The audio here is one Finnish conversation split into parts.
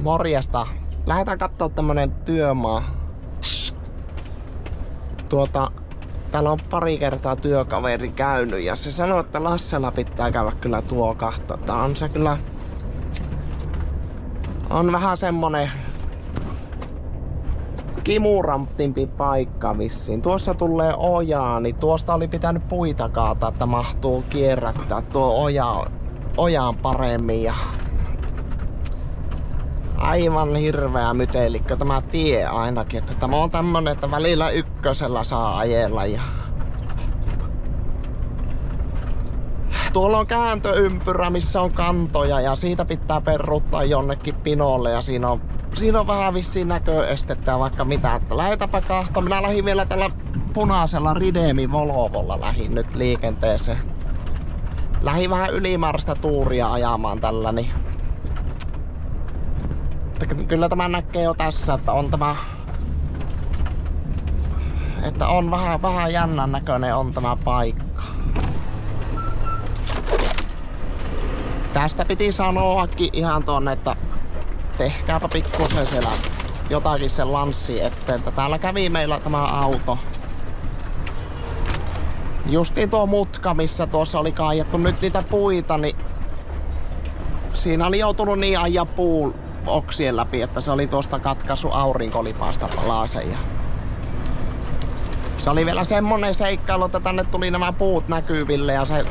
Morjesta. Lähdetään kattoo tämmönen työmaa. Täällä on pari kertaa työkaveri käynyt ja se sanoo, että Lassella pitää käydä kyllä tuo kahta. On se kyllä... On vähän semmonen... kimurantimpi paikka vissiin. Tuossa tulee ojaa, niin tuosta oli pitänyt puita kaata, että mahtuu kierrättää tuo ojaan paremmin. Ja aivan hirveä mytelikkö tämä tie ainakin. Että tämä on tämmönen, että välillä ykkösellä saa ajella. Ja tuolla on kääntöympyrä, missä on kantoja ja siitä pitää perruttaa jonnekin pinolle ja siinä on vähän vissiin näköestettä ja vaikka mitä. Että lähdetäänpä kahtoon. Minä lähdin vielä tällä punaisella Ridemi Volvolla lähdin nyt liikenteeseen. Lähdin vähän ylimääräistä tuuria ajamaan tällä, niin kyllä tämä näkee jo tässä, että on tämä... Että on vähän jännän näköinen on tämä paikka. Tästä piti sanoakin ihan tonne, että tehkääpä pikkusen siellä jotakin sen lanssi eteen. Täällä kävi meillä tämä auto. Justiin tuo mutka, missä tuossa oli kaiettu nyt niitä puita, niin siinä oli joutunut niin ajaa puun oksien läpi, että se oli tuosta katkaisu aurinkolipaasta palasen. Ja se oli vielä semmonen seikkailu, että tänne tuli nämä puut näkyville ja se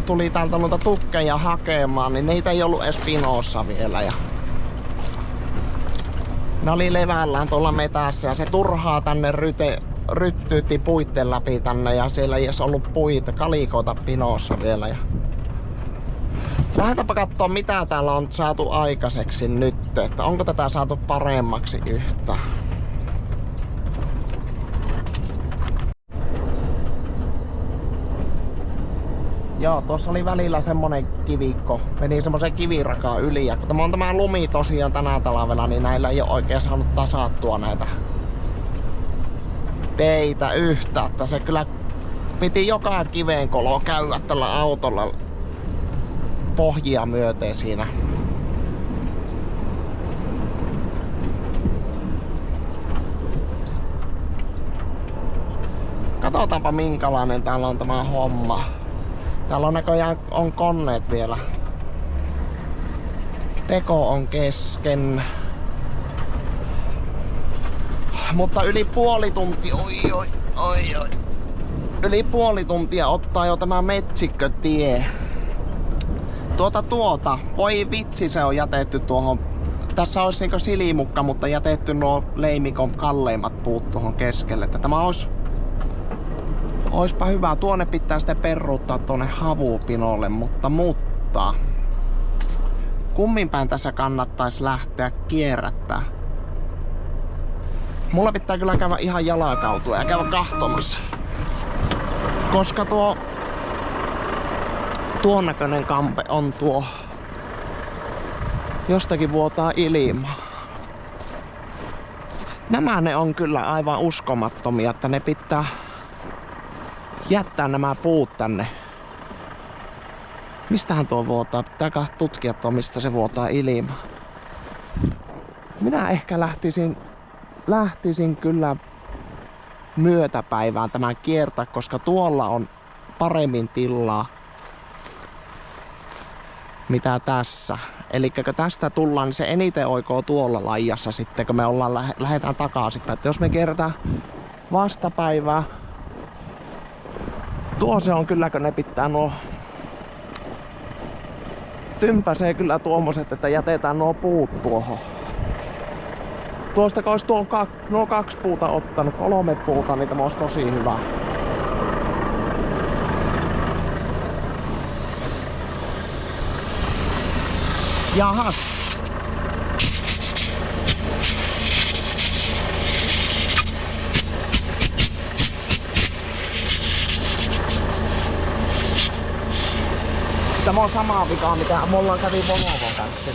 tuli täältä noita tukkeja hakemaan, niin niitä ei ollut edes pinossa vielä. Ja ne oli levällään tuolla metässä ja se turhaa tänne ryttyytti puitten läpi tänne ja siellä ei edes ollut puita, kalikoita pinossa vielä. Ja lähdetäänpä katsoa mitä täällä on saatu aikaiseksi nyt, että onko tätä saatu paremmaksi yhtään. Joo, tuossa oli välillä semmonen kivikko, meni semmosen kivirakaan yli ja kun tämä on tämä lumi tosiaan tänä talvella, niin näillä ei ole oikein saanut tasattua näitä teitä yhtä, että se kyllä piti joka kivenkolo käydä tällä autolla pohjia myöten siinä. Katsotaanpa minkälainen täällä on tämä homma. Täällä on näköjään koneet vielä. Teko on kesken. Mutta yli puoli tuntia, yli puoli tuntia ottaa jo tämä metsikkötie. Voi vitsi, se on jätetty tuohon. Tässä olisi niinku silimukka, mutta jätetty nuo leimikon kalleimmat puut tuohon keskelle. Että tämä oispa hyvä. Tuonne pitää sitten perruuttaa tuonne havupinolle, mutta kumminpäin tässä kannattaisi lähteä kierrättää. Mulla pitää kyllä käydä ihan jalakautua ja käydä kahtomassa. Koska tuon näköinen kampe on tuo. Jostakin vuotaa ilmaa. Nämä ne on kyllä aivan uskomattomia, että ne pitää jättää nämä puut tänne. Mistähän tuo vuotaa? Pitää tutkia tuo, mistä se vuotaa ilmaa. Minä ehkä lähtisin kyllä myötäpäivään tämän kiertää, koska tuolla on paremmin tilaa mitä tässä. Eli kun tästä tullaan, niin se eniten oikoo tuolla laijassa sitten, kun me lähdetään takaisinpäin. Että jos me kierretään vastapäivää, tuo se on kyllä, kun ne pitää tympäsee kyllä tuommoiset, että jätetään nuo puut tuohon. Tuosta kun olisi nuo 2 puuta ottanut, 3 puuta, niin tämä olisi tosi hyvä. Jahas. Tämä on samaa vikaa, mitä mulla kävi Volvon kanssa.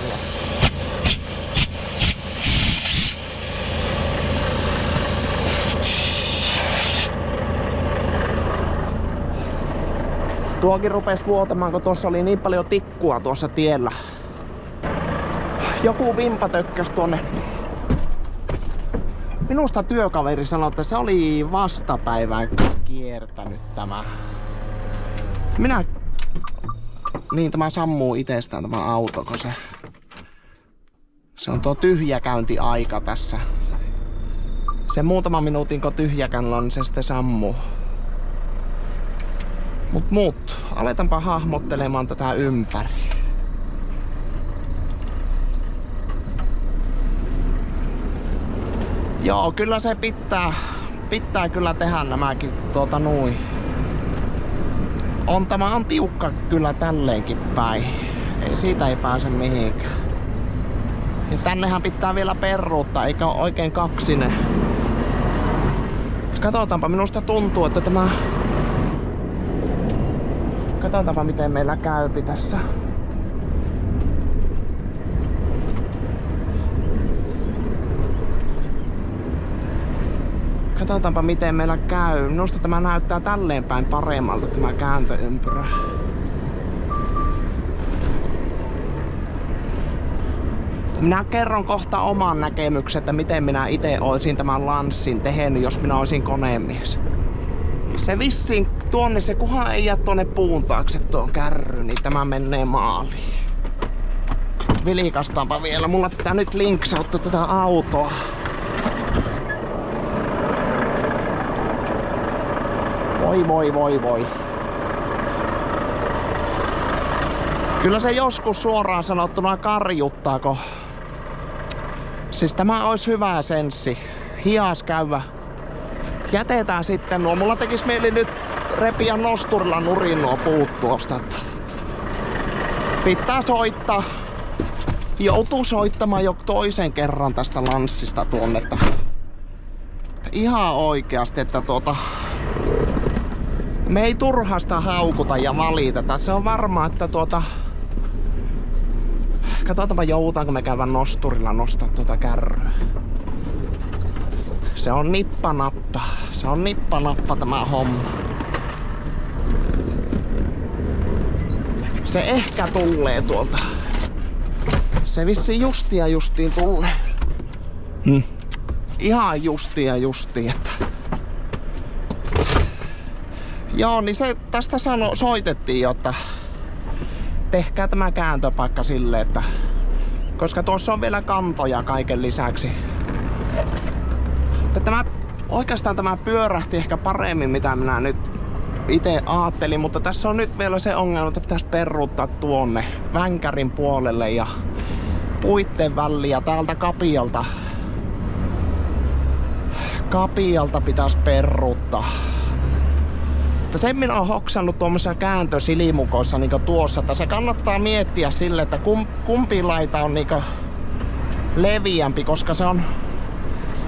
Tuokin rupesi vuotamaan, kun tuossa oli niin paljon tikkua tuossa tiellä. Joku vimpa tökkäs tuonne. Minusta työkaveri sanoi, että se oli vastapäivään kiertänyt tämä. Niin, tämä sammuu itsestään tämä auto, kun se on tuo tyhjäkäyntiaika tässä. Se muutama minuutin kun tyhjäkäynnillä on, niin se sitten sammuu. Mut, aletaanpa hahmottelemaan tätä ympäri. Joo, kyllä se pitää kyllä tehdä nämäkin nuin. Tämä on tiukka kyllä tälleenkin päin. Siitä ei pääse mihinkään. Ja tännehän pitää vielä peruuttaa, eikä ole oikein kaksinen. Katsotaanpa, minusta tuntuu, että tämä... Katsotaanpa miten meillä käypi tässä. Katsotaanpa miten meillä käy. Minusta tämä näyttää tälleen päin paremmalta tämä kääntöympyrä. Minä kerron kohta oman näkemyksen, että miten minä itse olisin tämän lanssin tehnyt, jos minä olisin konemies. Se vissiin tuonne, se kunhan ei jää tuonne puun taakse tuo kärry, niin tämä menee maaliin. Vilikastaanpa vielä. Mulla pitää nyt linksauttaa tätä autoa. Voi. Kyllä se joskus suoraan sanottuna karjuttaa, kun... Siis tämä olisi hyvä senssi. Hias käydä. Jätetään sitten nuo. Mulla tekis mieli nyt repiä nosturilla nurin nuo puut tuosta. Pitää soittaa. Joutuu soittamaan jo toisen kerran tästä lanssista tuonne. Ihan oikeasti, että me ei turhasta haukuta ja valiteta. Se on varmaa, että katsotaanpa joudutaanko me käydä nosturilla nostaa kärryä. Se on nippanappa. Se on nippanappa tämä homma. Se ehkä tulee tuolta. Se vissiin justiin tulee. Ihan justiin, että... Joo, niin se tästä soitettiin, jotta tehkää tämä kääntöpaikka silleen, että... Koska tuossa on vielä kantoja kaiken lisäksi. Oikeastaan tämä pyörähti ehkä paremmin, mitä minä nyt itse ajattelin, mutta tässä on nyt vielä se ongelma, että pitäisi peruuttaa tuonne vänkärin puolelle ja puitten väliin ja täältä kapialta pitäisi peruuttaa. Sen minä olen hoksannut tuommoisessa kääntösilimukoissa niin tuossa, että se kannattaa miettiä sille, että kumpi laita on niin leviämpi, koska se on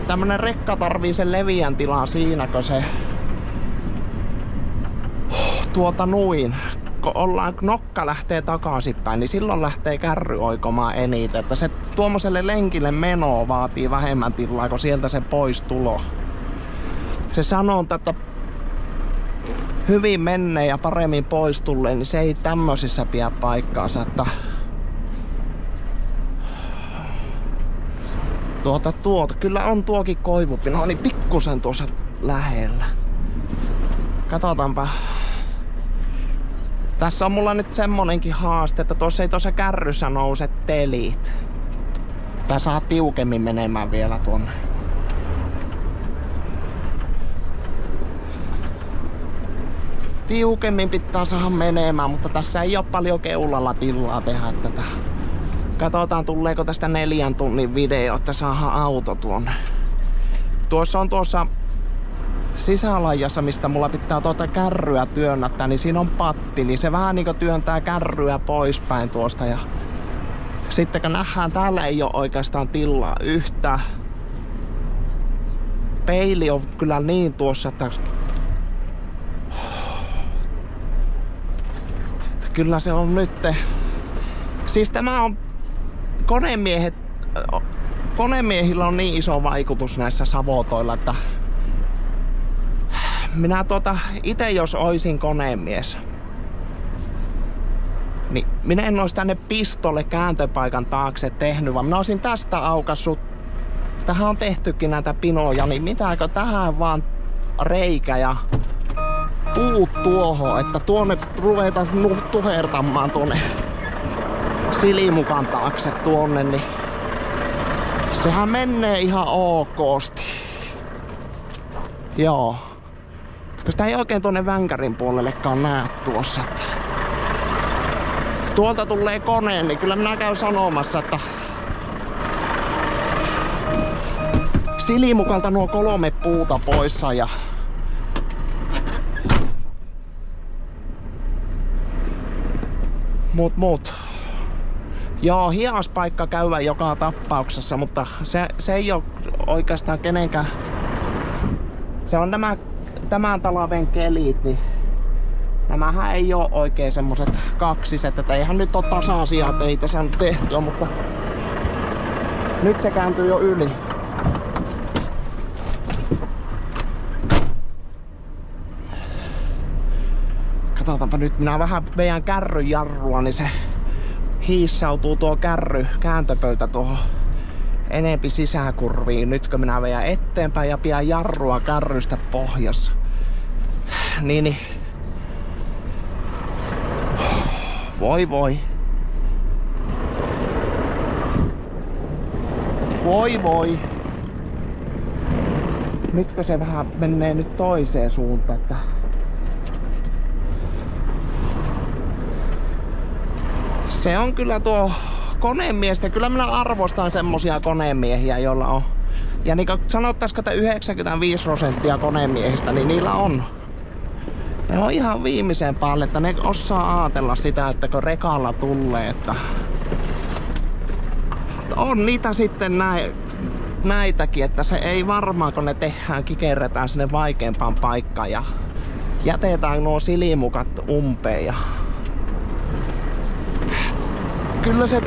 tämmönen rekka tarvii sen leviän tilaa siinä, kun se kun nokka lähtee takaisinpäin, niin silloin lähtee kärry oikomaan eniten. Että se tuommoiselle lenkille meno vaatii vähemmän tilaa, kun sieltä se pois tulo. Se sanoo, että hyvin menee ja paremmin pois tulee, niin se ei tämmöisissä pidä paikkaansa. Että kyllä on tuokin koivupino, niin pikkusen tuossa lähellä. Katsotaanpa. Tässä on mulla nyt semmonenkin haaste, että tuossa ei tuossa kärryssä nouse telit. Tää saa tiukemmin menemään vielä tuonne. Tiukemmin pitää saada menemään, mutta tässä ei ole paljon keulalla tilaa tehdä tätä. Katsotaan tuleeko tästä 4 tunnin video, että saadaan auto tuonne. Tuossa on sisälajassa, mistä mulla pitää kärryä työnnättää, niin siinä on patti, niin se vähän niinku työntää kärryä poispäin tuosta. Ja sitten kun nähdään, täällä ei ole oikeastaan tilaa yhtään. Peili on kyllä niin tuossa, että kyllä se on nyt. Siis tämä on konemiehillä on niin iso vaikutus näissä savotoilla, että minä ite jos oisin konemies, Niin minä en ois tänne pistolle kääntöpaikan taakse tehnyt, vaan minä olisin tästä aukassut. Tähän on tehtykin näitä pinoja, niin mitääkö tähän vaan reikä ja puut tuohon, että tuonne ruvetaan tuhertamaan tuonne silimukan taakse tuonne, niin sehän menee ihan okosti. Joo. Koska sitä ei oikein tuonne vänkärin puolellekaan näe tuossa. Tuolta tulee koneen, niin kyllä minä käyn sanomassa, että silimukalta nuo 3 puuta poissa ja mut. Joo, hias paikka käydä joka tapauksessa, mutta se ei oo oikeastaan kenenkään. Se on tämän talven kelit, niin nämähän ei oo oikein semmoset kaksiset, että eihän nyt oo tasaisia teitä saanut tehtyä, mutta nyt se kääntyy jo yli. Katsotaanpa nyt, minä vähän veän kärryn jarrua, niin se hiissautuu tuo kääntöpöytä tuohon enempi sisäkurviin. Nyt kun minä veän eteenpäin ja pidän jarrua kärrystä pohjassa. Niin. Voi. Voi. Nytkö se vähän menee nyt toiseen suuntaan, että se on kyllä tuo konemiestä. Kyllä minä arvostan semmosia konemiehiä, joilla on. Ja niin kuin sanottaisiko, että 95% konemiehistä, niin niillä on. Ne on ihan viimeiseen päälle, että ne osaa ajatella sitä, että kun rekalla tulee, että on niitä sitten näitäkin, että se ei varmaan, kun ne tehdään, kikerretään sinne vaikeampaan paikkaan ja jätetään nuo silimukat umpeen ja kyllä se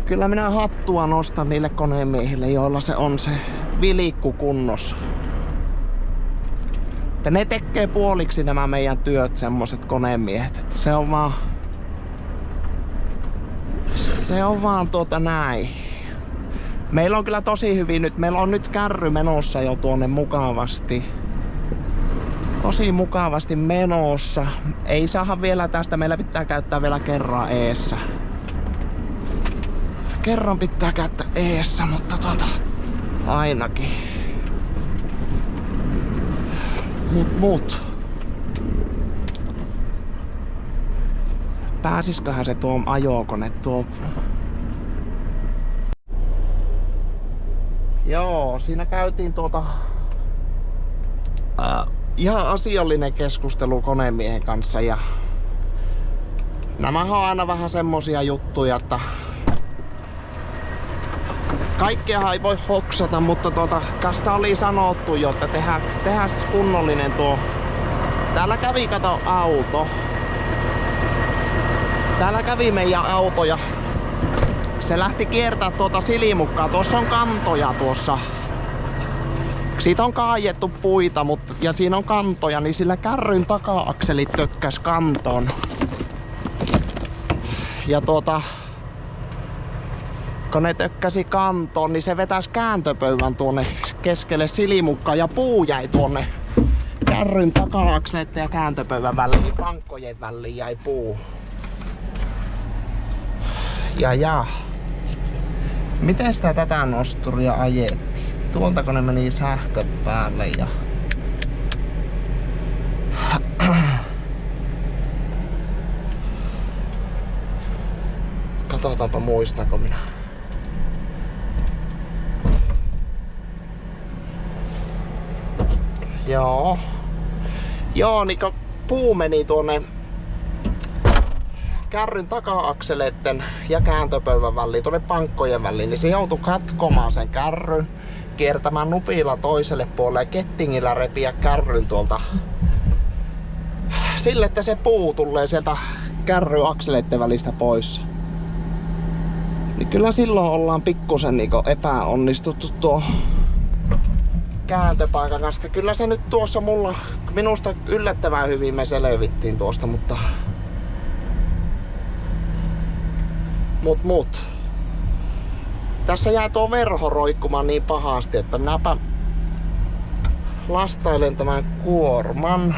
kyllä minä hattua nostan niille konemiehille, joilla se on se vilikku kunnossa. Että ne tekee puoliksi nämä meidän työt, semmoset konemiehet. Että se on vaan näin. Meillä on kyllä tosi hyvin nyt. Meillä on nyt kärry menossa jo tuonne mukavasti. Tosi mukavasti menossa. Ei saada vielä tästä. Meillä pitää käyttää vielä kerran eessä. Kerran pitää käyttää eessä, mutta ainakin. Mut. Pääsisköhän se tuo ajokone tuo? Joo, siinä käytiin ihan asiallinen keskustelu konemiehen kanssa ja nämähän on aina vähän semmosia juttuja, että kaikkea ei voi hoksata, mutta tästä oli sanottu jo, että tehdään kunnollinen tuo. Täällä kävi kato auto. Täällä kävi meidän auto ja se lähti kiertää silimukkaa. Tuossa on kantoja tuossa. Siitä on kaajettu puita, ja siinä on kantoja, niin sillä kärryn taka-akselit tökkäs kantoon. Ja kun ne tökkäsi kantoon, niin se vetäisi kääntöpöydän tuonne keskelle silimukkaa ja puu jäi tuonne kärryn taka-akseleiden ja kääntöpöydän väliin, pankkojen väliin jäi puu. Ja. Miten sitä tätä nosturia ajettiin? Tuolta kun ne meni sähköt päälle ja katsotaanpa muistako minä. Joo, niin kun puu meni tuonne kärryn taka-akseleiden ja kääntöpöydän väliin, tuonne pankkojen väliin, niin se joutui katkomaan sen kärryn, kiertämään nupilla toiselle puolelle ja kettingillä repiä kärryn tuolta sille, että se puu tulee sieltä kärryn akseleiden välistä pois. Niin kyllä silloin ollaan pikkusen epäonnistuttu kääntöpaikan kanssa. Kyllä se nyt tuossa minusta yllättävän hyvin me selvittiin tuosta, mutta Mut. Tässä jää tuo verho roikkumaan niin pahasti, että minäpä lastailen tämän kuorman.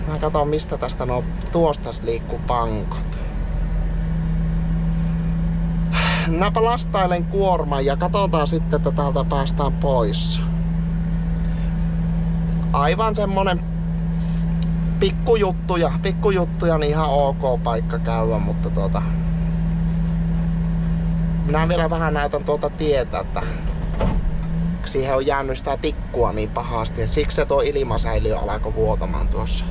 Mä katson mistä tästä tuosta liikkuu pankot. Minäpä lastailen kuorman ja katsotaan sitten, että täältä päästään pois. Aivan semmonen pikkujuttuja, niin ihan ok paikka käydä, mutta minä vielä vähän näytän tuota tietä, että siihen on jäänyt sitä tikkua niin pahasti ja siksi se tuo ilmasäiliö alkoi vuotamaan tuossa.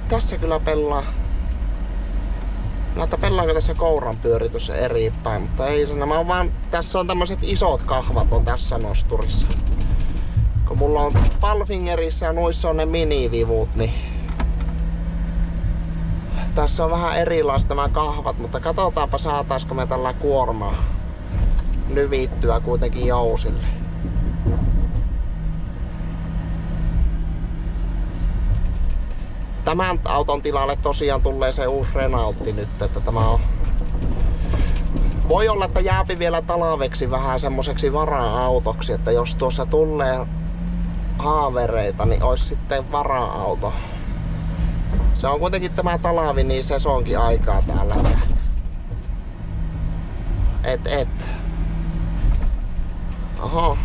Tässä kyllä pelaa. Näyttää pelaako tässä kouran pyöritys eri päin, mutta ei se. Nämä on vaan, tässä on tämmöiset isot kahvat on tässä nosturissa. Kun mulla on Palfingerissä ja noissa on ne minivivut, niin tässä on vähän erilaista nämä kahvat, mutta katsotaanpa saataisko me tällä kuormaa nyvittyä kuitenkin jousille. Tämän auton tilalle tosiaan tulee se uusi Renaultti nyt, että tämä on. Voi olla, että jääpi vielä talveksi vähän semmoiseksi vara-autoksi, että jos tuossa tulee haavereita, niin olisi sitten vara-auto. Se on kuitenkin tämä talvi, niin sesonkin aikaa täällä. Oho,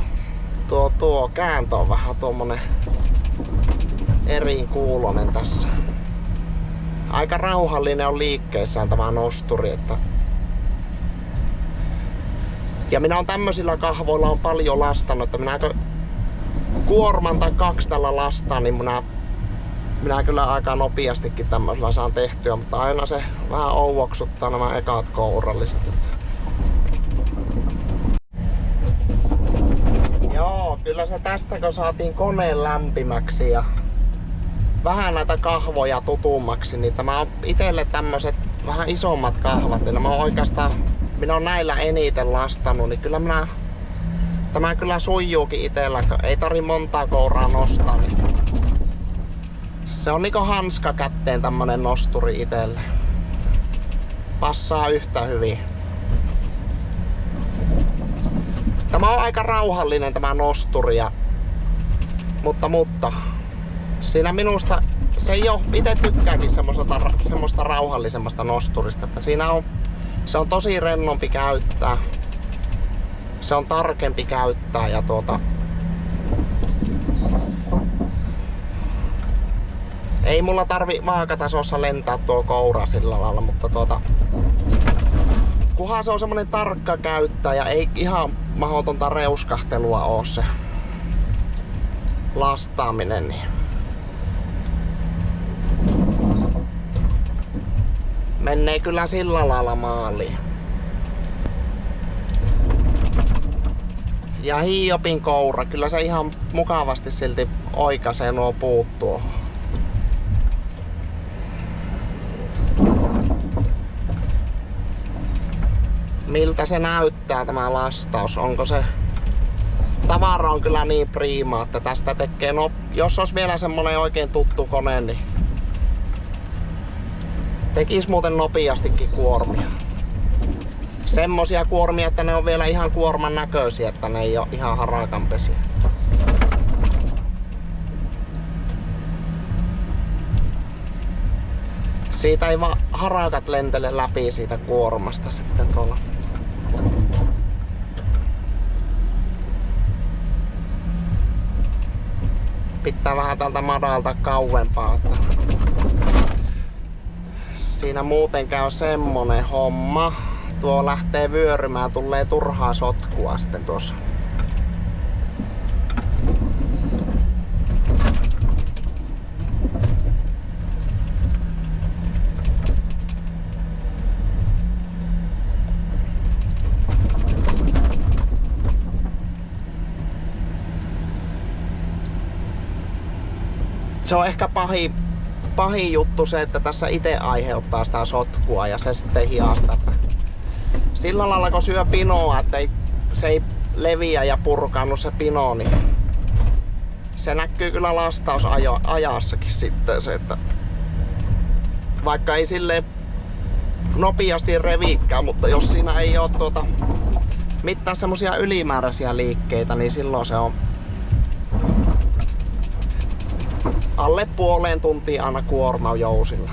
tuo kääntö on vähän tuommoinen eri kuulonen tässä. Aika rauhallinen on liikkeessään tämä nosturi, että. Ja minä on tämmöisillä kahvoilla on paljon lastannut, että minäkö kuorman tai 2 tällä lastaan, niin minä kyllä aika nopeastikin tämmöisellä saan tehtyä, mutta aina se vähän ouoksuttaa nämä ekat kouralliset. Joo, kyllä se tästä kun saatiin koneen lämpimäksi ja vähän näitä kahvoja tutummaksi, niin tämä on itselle tämmöiset vähän isommat kahvat, niin minä on näillä eniten lastannut, niin kyllä tämä kyllä sujuukin itsellä, ei tarvi montaa kouraa nostaa, niin se on niinku hanska kätteen tämmönen nosturi itselle. Passaa yhtä hyvin. Tämä on aika rauhallinen tämä nosturi, mutta siinä minusta se ei oo, itse tykkääkin semmoista rauhallisemmasta nosturista, että se on tosi rennompi käyttää. Se on tarkempi käyttää ja ei mulla tarvi vaakatasossa lentää tuo koura sillä lailla, mutta kunhan se on semmonen tarkka käyttää ja ei ihan mahdotonta reuskahtelua oo se lastaaminen, niin menee kyllä sillä lailla maaliin. Ja Hiopin koura, kyllä se ihan mukavasti silti oikaisee nuo puut tuohon. Miltä se näyttää tämä lastaus? Onko se tavara on kyllä niin priimaa, että tästä tekee jos olisi vielä semmonen oikein tuttu kone, niin tekis muuten nopeastikin kuormia. Semmosia kuormia, että ne on vielä ihan kuorman näköisiä, että ne ei ole ihan harakanpesiä. Siitä ei vaan harakat lentele läpi siitä kuormasta sitten tuolla. Pitää vähän tältä madalta kauempaa, että siinä muuten käy semmonen homma. Tuo lähtee vyörymään, tulee turhaa sotkua sitten tuossa. Se on ehkä pahin pahin juttu se, että tässä itse aiheuttaa sitä sotkua ja se sitten hiasta. Sillä lailla kun syö pinoa, että se ei leviä ja purkaannu se pino, niin se näkyy kyllä lastausajassakin sitten se, että vaikka ei silleen nopeasti reviikkää, mutta jos siinä ei oo mitään semmosia ylimääräisiä liikkeitä, niin silloin se on alle puoleen tuntiin aina kuormajousilla.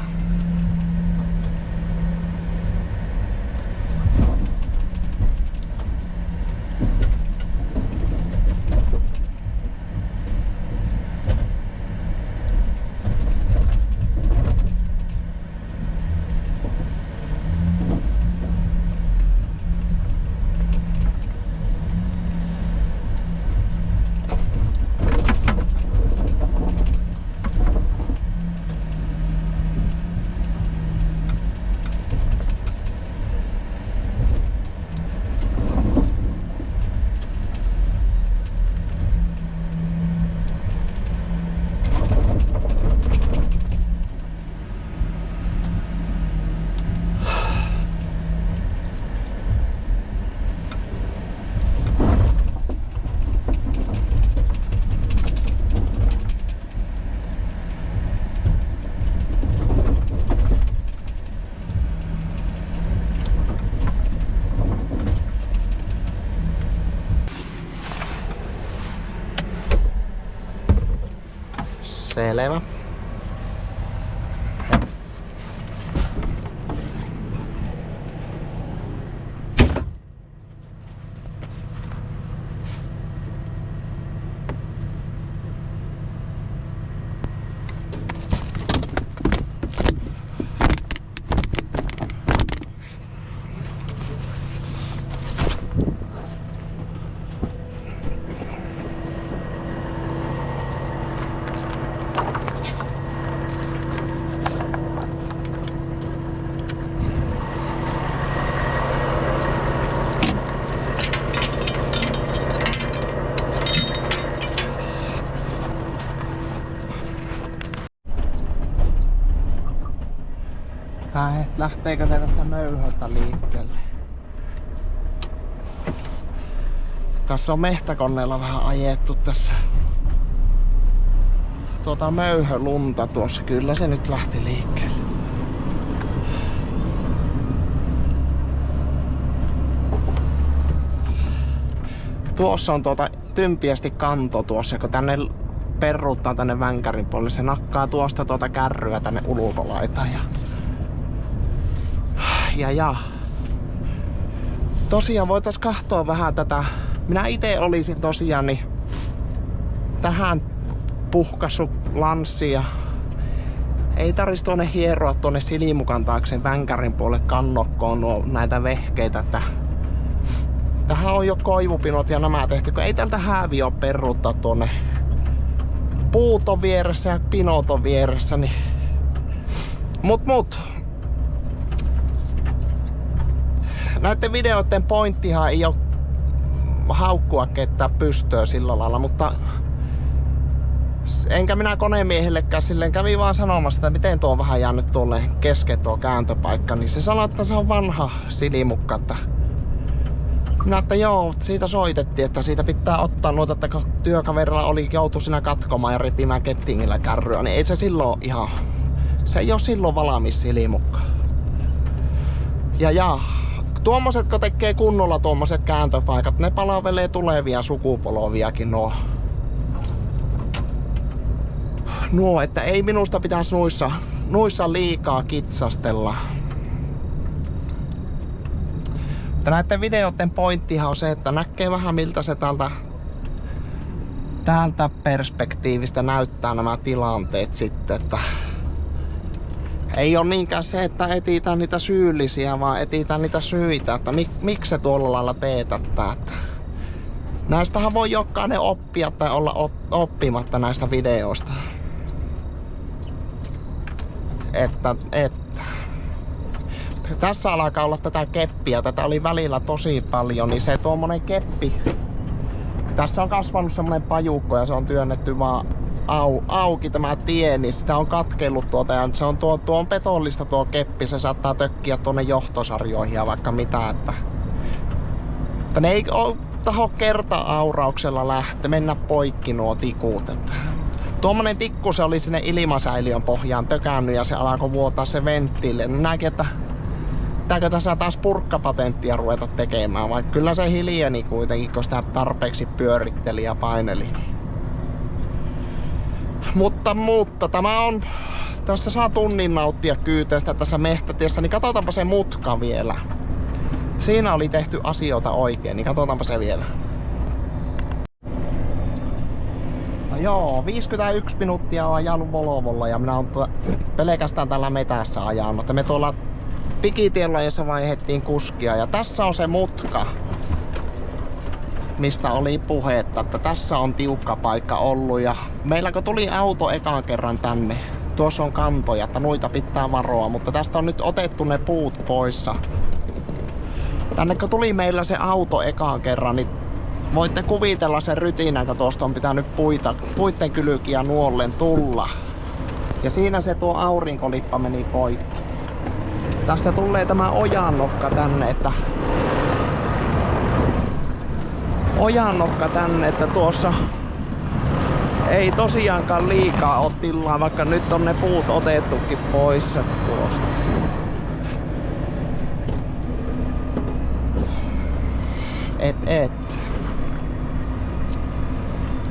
Selvä. Lähteekö se tästä möyhöltä liikkeelle? Tässä on mehtäkoneella vähän ajettu tässä möyhölunta tuossa. Kyllä se nyt lähti liikkeelle. Tuossa on tympiästi kanto tuossa, kun tänne perruuttaa tänne vänkärin puolelle. Se nakkaa tuosta kärryä tänne ulkolaitaan. Ja tosiaan voitais katsoa vähän tätä. Minä itse olisin tosiaan niin tähän puhkassut lanssia. Ei tarvitsisi tuonne hieroa tuonne silimukan taakse vänkärin puolelle kannokkoon näitä vehkeitä. Tähän on jo koivupinot ja nämä tehty, kun ei tältä hääviä ole perruuttaa tuonne. Puut on vieressä ja pinot on vieressä. Niin. Mut. Näiden videoiden pointtihan ei ole haukkua ketään pystöä sillä lailla, mutta enkä minä konemiehellekään silleen kävi vaan sanomassa, että miten tuo on vähän jäänyt tuolle kesken tuo kääntöpaikka, niin se sanoi, että se on vanha silimukka. Että minä, että joo, siitä soitettiin, että siitä pitää ottaa noita, että kun työkaverilla joutu siinä katkomaan ja repimään kettingillä kärryä, niin ei se silloin ihan, se ei ole silloin valmis silimukka. Ja tuommoiset, kun tekee kunnolla tuommoiset kääntöpaikat, ne palvelee tulevia sukupolviakin nuo, että ei minusta pitäisi nuissa liikaa kitsastella. Näiden videoiden pointtihan on se, että näkee vähän miltä se täältä perspektiivistä näyttää nämä tilanteet sitten, että ei ole niinkään se, että etsitään niitä syyllisiä, vaan etsitään niitä syitä, että miksi se tuolla lailla teetättää. Näistähän voi jokainen oppia tai olla oppimatta näistä videoista. Että. Tässä alkaa olla tätä keppiä, tätä oli välillä tosi paljon, niin se tuommoinen keppi. Tässä on kasvanut semmonen pajukko ja se on työnnetty vaan auki tämä tie, niin sitä on katkeillut tuota ja se on tuo on petollista tuo keppi, se saattaa tökkiä tuonne johtosarjoihin ja vaikka mitä, että ne ei oo taho kerta-aurauksella mennä poikki nuo tikut, että tuommoinen tikku se oli sinne ilmasäiliön pohjaan tökännyt ja se alkoi vuotaa se venttiille. Näkin, että pitääkö tässä taas purkkapatenttia ruveta tekemään, vaikka kyllä se hiljeni kuitenkin, kun sitä tarpeeksi pyöritteli ja paineli. Mutta tämä on, tässä saa tunnin nauttia kyyteestä tässä mehtätiessä, niin katsotaanpa se mutka vielä. Siinä oli tehty asioita oikein, niin katsotaanpa se vielä. No joo, 51 minuuttia on ajanut Volvolla ja minä olen pelkästään tällä metässä ajanut. Me tuolla pikitiellä jossa vaihdettiin kuskia ja tässä on se mutka, mistä oli puhetta, että tässä on tiukka paikka ollut ja meillä kun tuli auto ekan kerran tänne, tuossa on kantoja, että noita pitää varoa, mutta tästä on nyt otettu ne puut poissa. Tänne kun tuli meillä se auto ekan kerran, niin voitte kuvitella sen rytinän, kun tuosta on pitänyt puitten kylkiä nuollen tulla. Ja siinä se tuo aurinkolippa meni poikki. Tässä tulee tämä ojannokka tänne, että tuossa ei tosiaankaan liikaa ole tilaa, vaikka nyt on ne puut otettukin pois tuosta.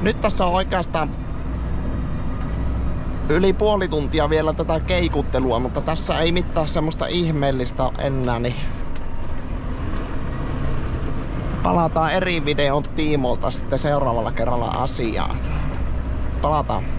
Nyt tässä on oikeastaan yli puoli tuntia vielä tätä keikuttelua, mutta tässä ei mitään semmoista ihmeellistä enää, niin palataan eri videon tiimoilta sitten seuraavalla kerralla asiaan. Palataan.